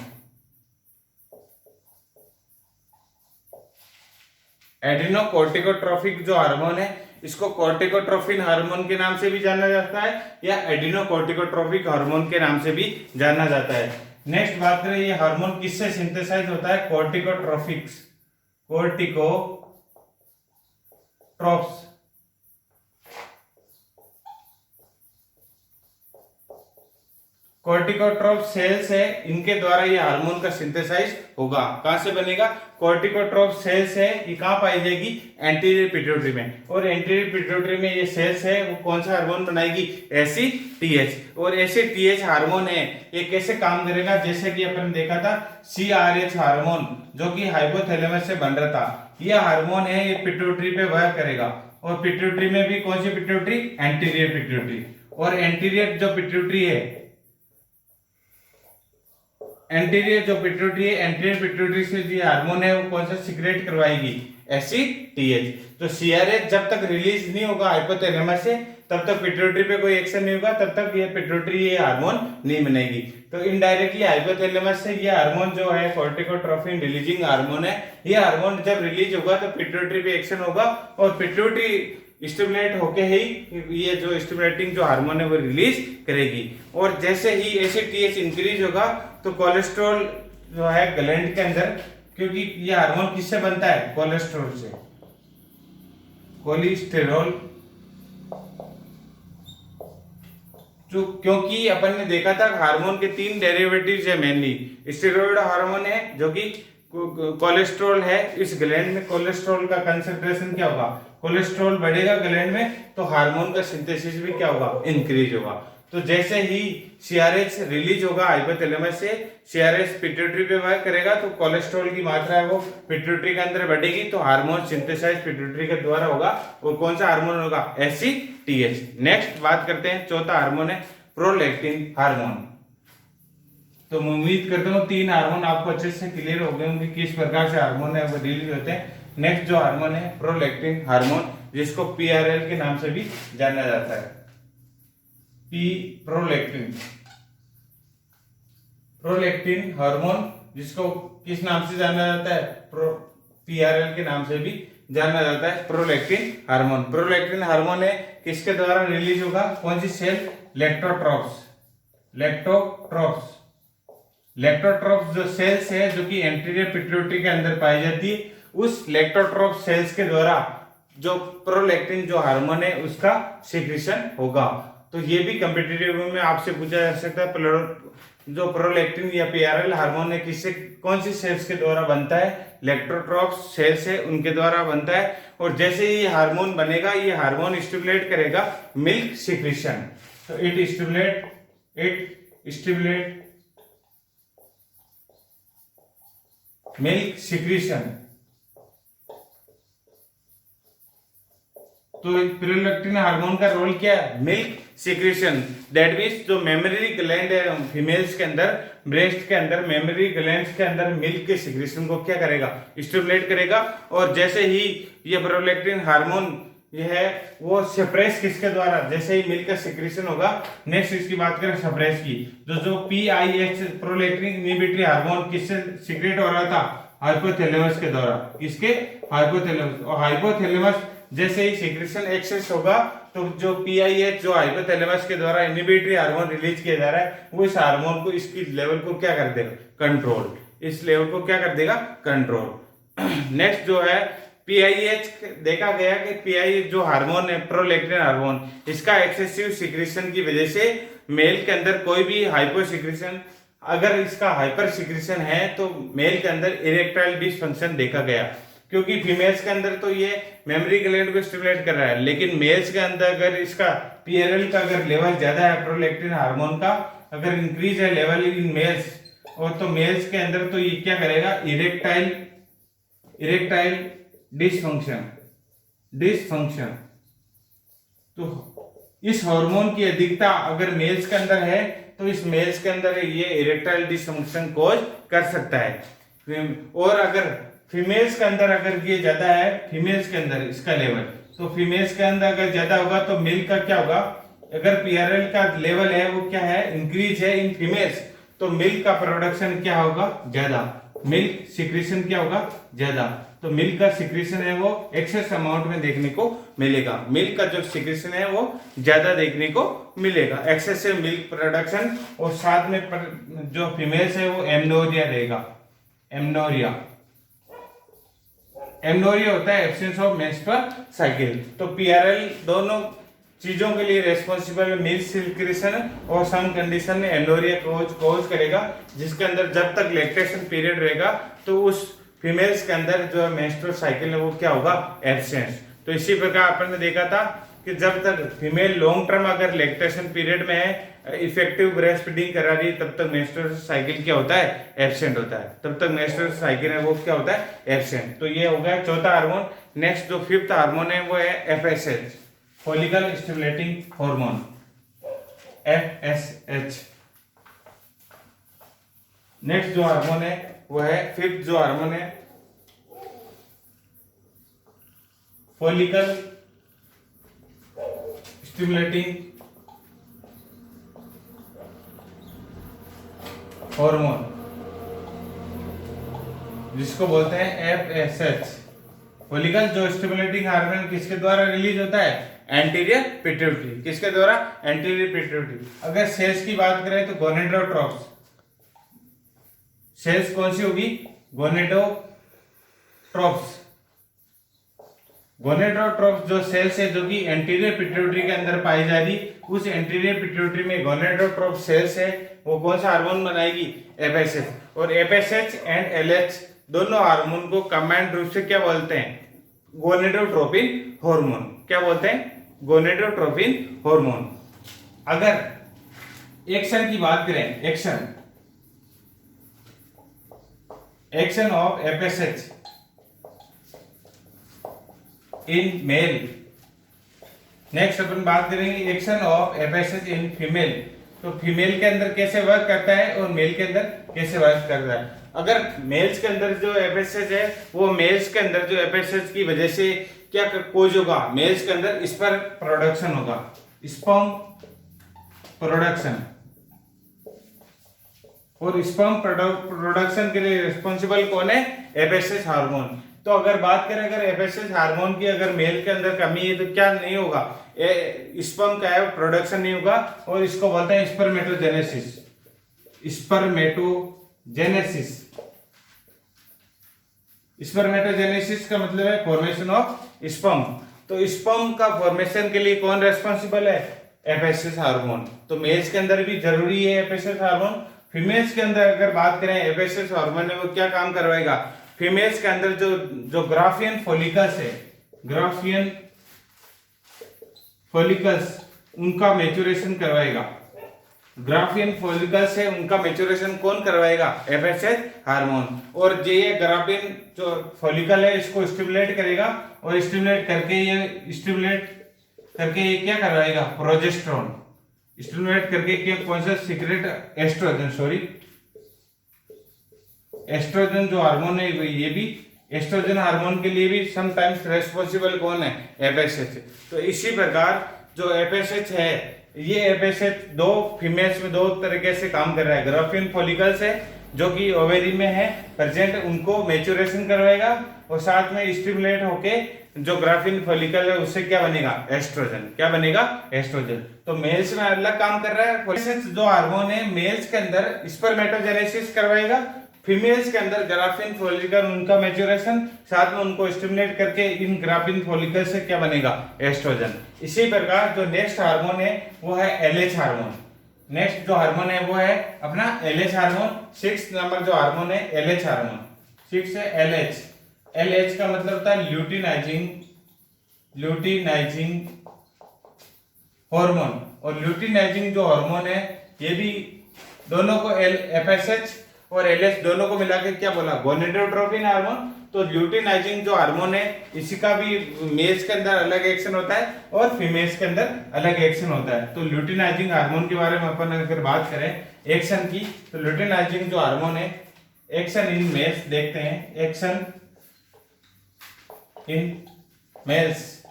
Speaker 1: Adenocorticotrophic जो हार्मोन है इसको कॉर्टिकोट्रोफिन हार्मोन के नाम से भी जाना जाता है या एडिनोकोर्टिकोट्रॉफिक हार्मोन के नाम से भी जाना जाता है। नेक्स्ट बात करें ये हार्मोन किससे सिंथेसाइज होता है, कॉर्टिकोट्रॉफिक्स, कॉर्टिकोट्रॉप्स। कॉर्टिकोट्रॉप सेल्स है, इनके द्वारा ये हार्मोन का सिंथेसाइज होगा। कहां से बनेगा, कॉर्टिकोट्रॉप सेल्स है, ये कहां पाई जाएगी, एंटीरियर पिट्यूटरी में। और एंटीरियर पिट्यूटरी में ये सेल्स है वो कौन सा हार्मोन बनाएगी, एसिड और एसिड हार्मोन है ये कैसे काम करेगा, जैसे कि अपन देखा था CRH हार्मोन जो कि हाइपोथैलेमस से बन रहा था। यह हार्मोन है ये पिट्यूटरी पे वर्क करेगा और पिट्यूटरी में भी कौन सी पिट्यूटरी, एंटीरियर पिट्यूटरी। और एंटीरियर जो पिट्यूटरी है, एंटीरियर पिट्यूटरी से जो हार्मोन है वो कौन सा सीक्रेट करवाएगी, एसिड TH। तो CRH जब तक रिलीज नहीं होगा हाइपोथैलेमस से तब तक पिट्यूटरी पे कोई एक्शन नहीं होगा, तब तक ये पिट्यूटरी ये हार्मोन नहीं बनेगी। तो इनडायरेक्टली हाइपोथैलेमस से ये हार्मोन जो है कॉर्टिकोट्रोफिन रिलीजिंग हार्मोन है, ये हार्मोन जब रिलीज होगा तो पिट्यूटरी पे एक्शन होगा और पिट्यूटरी स्टिमुलेट होके ही ये जो स्टिमुलेटिंग जो हार्मोन है वो रिलीज करेगी। और जैसे ही एसिड TH इंक्रीज होगा तो कोलेस्ट्रॉल जो है ग्लैंड के अंदर, क्योंकि ये हार्मोन किससे बनता है, कोलेस्ट्रॉल से, कोलेस्टेरॉल। जो क्योंकि अपन ने देखा था हार्मोन के 3 डेरिवेटिव्स है मेनली, स्टेरॉइड हार्मोन है जो कि कोलेस्ट्रॉल है। इस ग्लैंड में कोलेस्ट्रॉल का कंसंट्रेशन क्या होगा, कोलेस्ट्रॉल बढ़ेगा ग्लैंड में तो हार्मोन का सिंथेसिस भी क्या होगा, इंक्रीज होगा। तो जैसे ही CRH रिलीज होगा हाइपोथैलेमस से, CRH पिट्यूटरी पे वर्क करेगा तो कोलेस्ट्रॉल की मात्रा है वो पिट्यूटरी के अंदर बढ़ेगी, तो हार्मोन सिंथेसाइज पिट्यूटरी के द्वारा होगा। वो कौन सा हार्मोन होगा, एसिड TH। नेक्स्ट बात करते हैं, चौथा हार्मोन है प्रोलैक्टिन हार्मोन। तो मैं उम्मीद करता हूँ 3 हार्मोन आपको अच्छे से क्लियर हो गए होंगे किस प्रकार से हार्मोन है वो रिलीज होते हैं। नेक्स्ट जो हार्मोन है प्रोलैक्टिन हार्मोन, जिसको PRL के नाम से भी जाना जाता है, प्रोलैक्टिन हार्मोन, जिसको किस नाम से जाना जाता है, PRL के नाम से भी जाना जाता है प्रोलैक्टिन हार्मोन। प्रोलैक्टिन हार्मोन है किसके द्वारा रिलीज होगा, कौन सी सेल, लेक्टोट्रोप्स जो सेल्स है जो कि एंटीरियर पिट्यूटरी के अंदर पाई जाती है, उस लेक्टोट्रोप सेल्स के द्वारा जो प्रोलैक्टिन जो हार्मोन है उसका सिक्रीशन होगा। तो ये भी कॉम्पिटिटिव में आपसे पूछा जा सकता है, जो प्रोलैक्टिन या PRL हार्मोन है किससे, कौन सी सेल्स के द्वारा बनता है, लेक्टोट्रोप सेल्स है उनके द्वारा बनता है। और जैसे ही हार्मोन बनेगा ये हार्मोन स्टिमुलेट करेगा मिल्क सिक्रीशन। तो इट स्टिमुलेट मिल्क सिक्रीशन। तो प्रोलैक्टिन हार्मोन का रोल क्या है, मिल्क सिक्रीशन। दैट मीन्स जो मेमरी ग्लैंड है फीमेल्स के अंदर, ब्रेस्ट के अंदर मेमरी ग्लैंड्स के अंदर मिल्क के सिक्रीशन को क्या करेगा, स्टिमुलेट करेगा। और जैसे ही ये प्रोलैक्टिन हार्मोन ये है वो सप्रेस किसके द्वारा, जैसे ही मिल्क का सिक्रीशन होगा। नेक्स्ट इसकी बात करें सप्रेस की, जो PIH प्रोलैक्टिन इनहिबिटरी हार्मोन किससे सीक्रेट हो रहा था, हाइपोथैलेमस के द्वारा। किसके, हाइपोथैलेमस। और हाइपोथैलेमस जैसे ही सिक्रीशन एक्सेस होगा तो जो PIH जो हाइपोथैलेमस के द्वारा इनहिबिटरी हार्मोन रिलीज किया जा रहा है वो इस हार्मोन को, इसकी लेवल को क्या कर देगा, कंट्रोल, इस लेवल को क्या कर देगा, कंट्रोल। नेक्स्ट जो है PIH, देखा गया कि PIH जो हार्मोन है प्रोलैक्टिन हार्मोन, इसका एक्सेसिव सिक्रीशन की वजह से मेल के अंदर कोई भी हाइपो सिक्रीशन, अगर इसका हाइपर सिक्रीशन है तो मेल के अंदर इरेक्टाइल डिसफंक्शन देखा गया। क्योंकि फीमेल्स के अंदर तो ये मेमरी ग्लैंड को स्टिमुलेट कर रहा है, लेकिन मेल्स के अंदर अगर इसका PRL का अगर लेवल ज्यादा है प्रोलैक्टिन हार्मोन का, अगर इंक्रीज है लेवल इन मेल्स, और तो मेल्स के अंदर तो ये क्या करेगा, इरेक्टाइल डिसफंक्शन। तो इस हार्मोन की अधिकता अगर मेल्स के अंदर है तो इस मेल्स के अंदर ये इरेक्टाइल डिसफंक्शन कॉज कर सकता है। और अगर फीमेल्स के अंदर अगर ये ज्यादा है, फीमेल्स के अंदर इसका लेवल, तो फीमेल्स के अंदर अगर ज्यादा होगा तो मिल्क का क्या होगा, अगर पीआरएल का लेवल है वो क्या है, इंक्रीज है इन फीमेल्स, तो मिल्क का प्रोडक्शन क्या होगा, ज्यादा, मिल्क सिक्रीशन क्या होगा, ज्यादा। तो मिल्क का सिक्रीशन है वो एक्सेस अमाउंट में देखने को मिलेगा, मिल्क का जो सिक्रीशन है वो ज्यादा देखने को मिलेगा, एक्सेसिव मिल्क प्रोडक्शन। और साथ में जो फीमेल्स है वो एमनोरिया रहेगा, एमनोरिया होता है एब्सेंस ऑफ मेंस्ट्रुअल साइकिल। तो पीआरएल दोनों चीजों के लिए रेस्पॉन्सिबल, मिल्क सिक्रीशन और सम कंडीशन में एमनोरिया कॉज करेगा, जिसके अंदर जब तक लैक्टेशन पीरियड रहेगा तो उस फीमेल्स के अंदर जो मेंस्ट्रुअल साइकिल है वो क्या होगा, एब्सेंस। तो इसी प्रकार अपन ने देखा था कि जब तक फीमेल लॉन्ग टर्म अगर लैक्टेशन पीरियड में है, इफेक्टिव ब्रेस्ट फीडिंग करा रही है, तब तक मेंस्ट्रुअल साइकिल क्या होता है, एब्सेंट होता है, तब तक मेंस्ट्रुअल साइकिल है वो क्या होता है, एब्सेंट। तो ये हो गया चौथा हार्मोन। नेक्स्ट जो फिफ्थ हार्मोन है वो है FSH, follicle stimulating hormone, FSH. Next जो हार्मोन है वो है, फिफ्थ जो हार्मोन है फॉलिकल स्टिमुलेटिंग हार्मोन, जिसको बोलते हैं एफएसएच। फॉलिकल जो स्टिमुलेटिंग हार्मोन किसके द्वारा रिलीज होता है, एंटीरियर पिट्यूटरी, किसके द्वारा, एंटीरियर पिट्यूटरी। अगर सेल्स की बात करें तो गोनेडोट्रोप्स, सेल्स कौन सी होगी, गोनेडोट्रोप्स। गोनेडोट्रोप्स जो सेल्स है जो कि एंटीरियर पिट्यूटरी के अंदर पाई जा रही, उस एंटीरियर पिट्यूटरी में गोनेडोट्रोप सेल्स है वो कौन सा हार्मोन बनाएगी, एफएसएच। और एफएसएच एंड एलएच दोनों हार्मोन को कंबाइंड रूप से क्या बोलते हैं, गोनेडोट्रोपिन हार्मोन। क्या बोलते हैं, गोनेडोट्रोपिन हार्मोन। अगर एक्शन की बात करें, action of FSH in male. Next अपन बात करेंगे action of FSH in female. तो फीमेल के अंदर कैसे वर्क करता है और मेल के अंदर कैसे वर्क करता है। अगर मेल्स के अंदर जो एफएसएच है वो मेल्स के अंदर जो एफएसएच की वजह से क्या कोज होगा, मेल्स के अंदर स्पर्म प्रोडक्शन होगा, स्पर्म प्रोडक्शन। और स्पर्म प्रोडक्शन के लिए रिस्पॉन्सिबल कौन है, एफएसएच हार्मोन। तो अगर बात करें अगर एफएसएच हार्मोन की अगर मेल के अंदर कमी है तो क्या नहीं होगा, स्पर्म का है प्रोडक्शन नहीं होगा, और इसको बोलते हैं स्पर्मेटोजेनेसिस। स्पर्मेटोजेनेसिस का मतलब है फॉर्मेशन ऑफ स्पर्म। तो स्पर्म का फॉर्मेशन के लिए कौन रेस्पॉन्सिबल है, एफएसएच हार्मोन। तो मेल्स के अंदर भी जरूरी है एफएसएच हार्मोन। फीमेल्स के अंदर अगर बात करें एफएसएच हार्मोन है वो क्या काम करवाएगा, फीमेल्स के अंदर जो ग्राफियन फॉलिकल्स है, ग्राफियन फॉलिकल्स उनका मैच्योरेशन करवाएगा। ग्राफियन फॉलिकल्स है उनका मैच्योरेशन कौन करवाएगा, एफएसएच हार्मोन। और ये ग्राफियन जो फॉलिकल है इसको स्टिमुलेट करेगा, और स्टिमुलेट करके ये क्या करवाएगा, प्रोजेस्टेरोन। स्टिमुलेट करके क्या, कौन सा सीक्रेट, एस्ट्रोजन जो हार्मोन है ये भी, एस्ट्रोजन हार्मोन के लिए भी समटाइम्स रेस्पॉन्सिबल कौन है, एफएसएच। तो इसी प्रकार जो एफएसएच है, ये एफएसएच दो फीमेल्स में दो तरीके से काम कर रहा है। ग्राफियन फॉलिकल्स है जो कि ओवेरी में है प्रेजेंट, उनको मैच्योरेशन करवाएगा, और साथ में स्टिमुलेट होके जो ग्राफियन फॉलिकल है उससे क्या बनेगा, एस्ट्रोजन। क्या बनेगा, एस्ट्रोजन। तो मेल्स में अलग काम कर रहा है। एफएसएच जो हार्मोन है मेल्स के अंदर स्पर्मेटोजेनेसिस करवाएगा, फीमेल्स के अंदर ग्राफियन फॉलिकल उनका मैच्योरेशन, साथ में उनको स्टिमुलेट करके इन ग्राफियन फॉलिकल से क्या बनेगा, एस्ट्रोजन। इसी प्रकार जो नेक्स्ट हार्मोन है वो है एलएच हार्मोन। नेक्स्ट जो हार्मोन है वो है अपना एलएच हार्मोन। 6 नंबर जो हार्मोन है एलएच हार्मोन, 6 है एलएच। एलएच का मतलब होता है ल्यूटिनाइजिंग हार्मोन। और ल्यूटिनाइजिंग जो हार्मोन है ये भी दोनों को एफएसएच और एलएच दोनों को मिला के क्या बोला, गोनेडोट्रोपिन हार्मोन। तो ल्यूटिनाइजिंग जो हार्मोन है इसी का भी मेल्स के अंदर अलग एक्शन होता है और फीमेल्स के अंदर अलग एक्शन होता है। तो ल्यूटिनाइजिंग हार्मोन के बारे में अपन अगर बात करें एक्शन की, तो ल्यूटिनाइजिंग जो हार्मोन है एक्शन इन मेल्स देखते हैं, एक्शन इन मेल्स।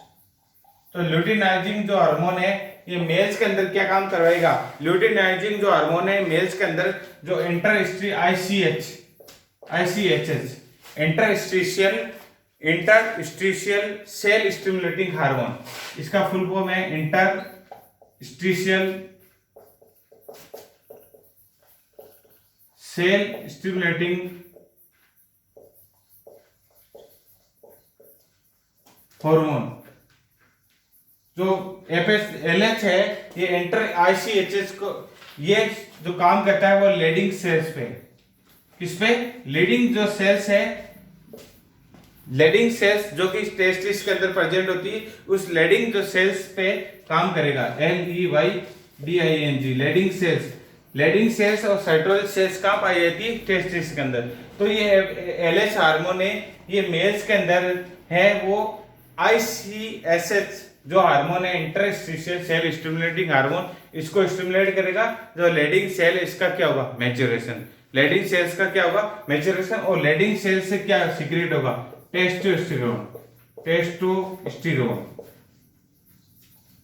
Speaker 1: तो ल्यूटिनाइजिंग जो हार्मोन है ये मेल्स के अंदर क्या काम करवाएगा, ल्यूटिनाइजिंग जो हार्मोन है मेल्स के अंदर जो आईसीएचएच इंटरस्टिशियल सेल स्टिमुलेटिंग हार्मोन, इसका फुल फॉर्म है इंटरस्टिशियल सेल स्टिमुलेटिंग हार्मोन। जो एलएच है ये इंटर आईसीएचएच को, ये जो काम करता है वो लीडिंग सेल्स पे, किस पे, लीडिंग जो सेल्स है, लीडिंग सेल्स जो कि टेस्टिस के अंदर प्रेजेंट होती है, उस लीडिंग जो सेल्स पे काम करेगा, LEYDING Leydig cells. Leydig cells और साइटोल सेल्स कहाँ पाई जाती है, टेस्टिस के अंदर। तो ये एलएच हार्मोन है ये मेल्स के अंदर है, वो आईसीएसएच जो हार्मोन है इंटरस्टिशियल सेल स्टिमुलेटिंग हार्मोन, इसको स्टिमुलेट करेगा। जो लीडिंग सेल इसका क्या होगा, मैच्योरेशन, लीडिंग सेल्स का क्या होगा, मैच्योरेशन। और लीडिंग सेल से क्या सीक्रेट होगा, टेस्टोस्टेरोन।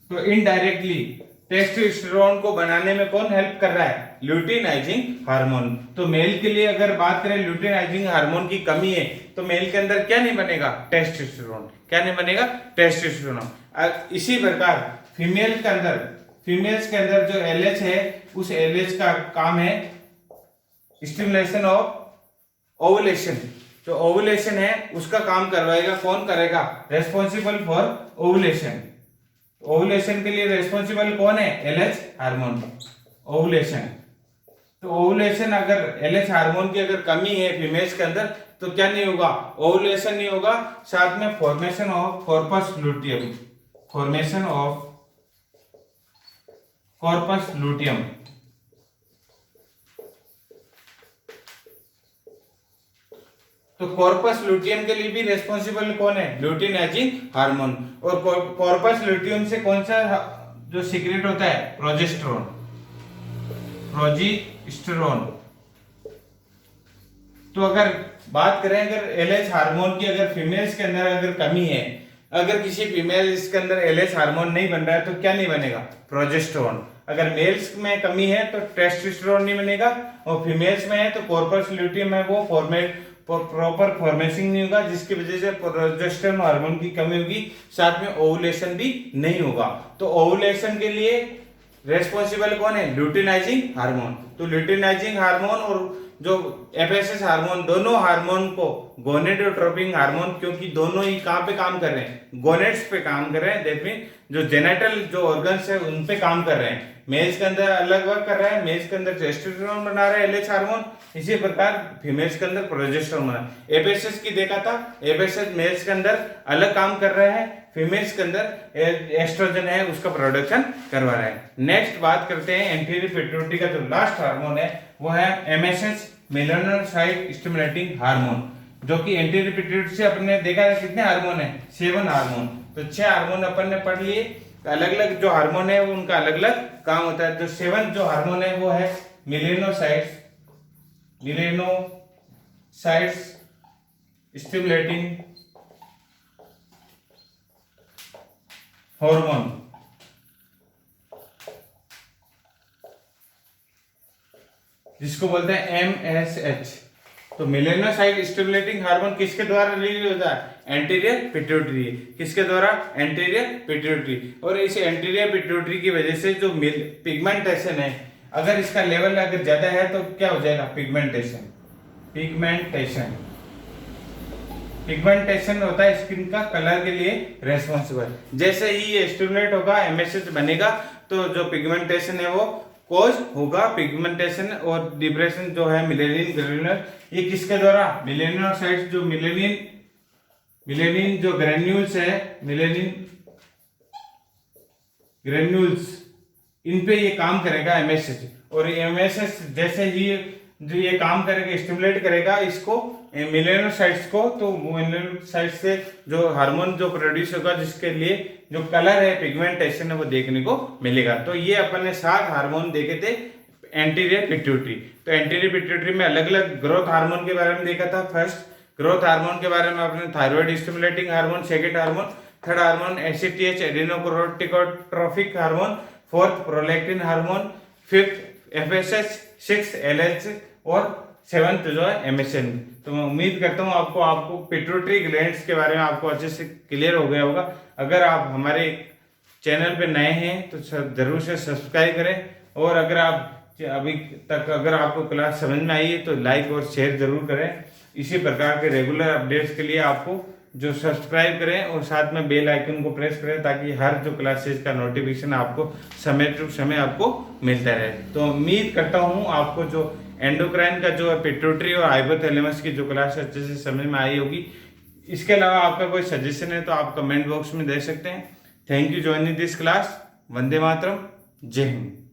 Speaker 1: तो इनडायरेक्टली टेस्टोस्टेरोन को बनाने में कौन हेल्प कर रहा है, ल्यूटिनाइजिंग हार्मोन। तो मेल के लिए अगर बात करें ल्यूटिनाइजिंग हार्मोन की कमी है तो मेल के अंदर क्या नहीं बनेगा, टेस्टोस्टेरोन। क्या नहीं बनेगा, टेस्टोस्टेरोन। इसी प्रकार फीमेल्स के अंदर जो एलएच है उस एलएच का काम है स्टिमुलेशन ऑफ ओवुलेशन। जो ओवुलेशन है उसका काम करवाएगा, कौन करेगा, रेस्पॉन्सिबल फॉर ओवुलेशन। ओवुलेशन के लिए रेस्पॉन्सिबल कौन है, एलएच हार्मोन। ओवुलेशन, तो ओवुलेशन अगर एलएच हार्मोन की अगर कमी है फीमेल्स के अंदर तो क्या नहीं होगा, ओवुलेशन नहीं होगा, साथ में formation of corpus luteum, formation of corpus luteum. तो कॉर्पस लूटियम के लिए भी रेस्पॉन्सिबल कौन है, ल्यूटिनाइजिंग हार्मोन। और कॉर्पस लूटियम से कौन सा जो सीक्रेट होता है, प्रोजेस्टेरोन। तो अगर बात करें अगर एलएच हार्मोन की अगर फीमेल्स के अंदर अगर कमी है, अगर किसी फीमेल इसके अंदर एलएच हार्मोन नहीं बन रहा है तो क्या नहीं बनेगा, प्रोजेस्टेरोन। अगर मेल्स में कमी है तो टेस्टोस्टेरोन नहीं बनेगा, और फीमेल्स में है तो कॉर्पस लूटियम है वो प्रॉपर फॉर्मेशन नहीं होगा, जिसकी वजह से प्रोजेस्टेरोन हार्मोन की कमी होगी, साथ में ओवुलेशन भी नहीं होगा। तो ओवुलेशन के लिए रेस्पॉन्सिबल कौन है, ल्यूटिनाइजिंग हार्मोन। तो ल्यूटिनाइजिंग हार्मोन और जो एफएसएच हार्मोन, दोनों हार्मोन को गोनेडोट्रोपिन हार्मोन, क्योंकि दोनों ही कहां पे काम कर रहे हैं, गोनेड्स पे काम कर रहे हैं, दैट मीन जो जेनेटल जो ऑर्गन्स है उन पे काम कर रहे हैं। मेल्स के अंदर अलग वर्क कर रहा है, मेल्स के अंदर टेस्टोस्टेरोन बना रहा है एलएच हार्मोन, इसी प्रकार फीमेल्स के अंदर प्रोजेस्टेरोन बना। एफएसएच की देखा था, एफएसएच मेल्स के अंदर अलग काम कर रहा है, फीमेल्स के अंदर एस्ट्रोजन है उसका प्रोडक्शन करवा रहा है। नेक्स्ट बात करते हैं एंटीरियर पिट्यूटरी का जो लास्ट हार्मोन है वो है एमएसएच, मेलानोसाइट स्टिमुलेटिंग हार्मोन, जो कि एंटीरियर पिट्यूटरी से अपन ने देखा है कितने हार्मोन है, 7 हार्मोन। तो 6 हार्मोन अपन ने पढ़ लिए, अलग अलग जो हार्मोन है वो उनका अलग अलग काम होता है। जो 7 जो हार्मोन है वो है मेलानोसाइट्स स्टिमुलेटिंग हार्मोन, जिसको बोलते हैं एमएसएच। तो मेलानोसाइट स्टिमुलेटिंग हार्मोन किसके द्वारा रिलीज होता है, एंटीरियर पिट्यूटरी। किसके द्वारा, एंटीरियर पिट्यूटरी। और इस एंटीरियर पिट्यूटरी की वजह से जो पिगमेंटेशन है, अगर इसका लेवल अगर ज्यादा है तो क्या हो जाएगा, पिगमेंटेशन होता है स्किन का कलर के लिए रेस्पॉन्सिबल। जैसे ही ये स्टिमुलेट होगा, एमएसएच बनेगा, तो जो पिगमेंटेशन है वो कोज होगा। पिगमेंटेशन और डिप्रेशन जो है मिलेनिन ग्रेन्यूलर, ये किसके द्वारा, मेलानोसाइट्स जो मिलेनिन जो ग्रेन्यूल्स है, मिलेनिन ग्रेन्यूल्स, इन पे ये काम करेगा एमएसएच, और एमएसएच जैसे ही जो ये काम करेगा, स्टिमुलेट करेगा इसको मेलानोसाइट्स को, तो मेलानोसाइट्स से जो हार्मोन जो प्रोड्यूस होगा, जिसके लिए जो कलर है, पिगमेंटेशन है, वो देखने को मिलेगा। तो ये अपन ने 7 हार्मोन देखे थे एंटीरियर पिट्यूटरी। तो एंटीरियर पिट्यूटरी में अलग अलग ग्रोथ हार्मोन के बारे में देखा था। फर्स्ट ग्रोथ हार्मोन के बारे में आपने thyroid stimulating hormone, second hormone, third hormone ACTH adenocorticotrophic hormone, fourth prolactin hormone, fifth FSH, six LH और सेवंथ जो है एमएसएन। तो मैं उम्मीद करता हूँ आपको पिट्यूटरी ग्लैंड्स के बारे में आपको अच्छे से क्लियर हो गया होगा। अगर आप हमारे चैनल पे नए हैं तो जरूर से सब्सक्राइब करें, और अगर आप अभी तक अगर आपको क्लास समझ में आई है तो लाइक और शेयर जरूर करें। इसी प्रकार के रेगुलर अपडेट्स के लिए आपको जो सब्सक्राइब करें और साथ में बेल आइकन को प्रेस करें, ताकि हर जो क्लासेस का नोटिफिकेशन आपको समय टू समय आपको मिलता रहे। तो उम्मीद करता हूँ आपको जो एंडोक्राइन का जो पिट्यूटरी और हाइपोथैलेमस की जो क्लास अच्छे से समझ में आई होगी। इसके अलावा आपका कोई सजेशन है तो आप कमेंट बॉक्स में दे सकते हैं। Thank you joining this class. वंदे मातरम। जय हिंद।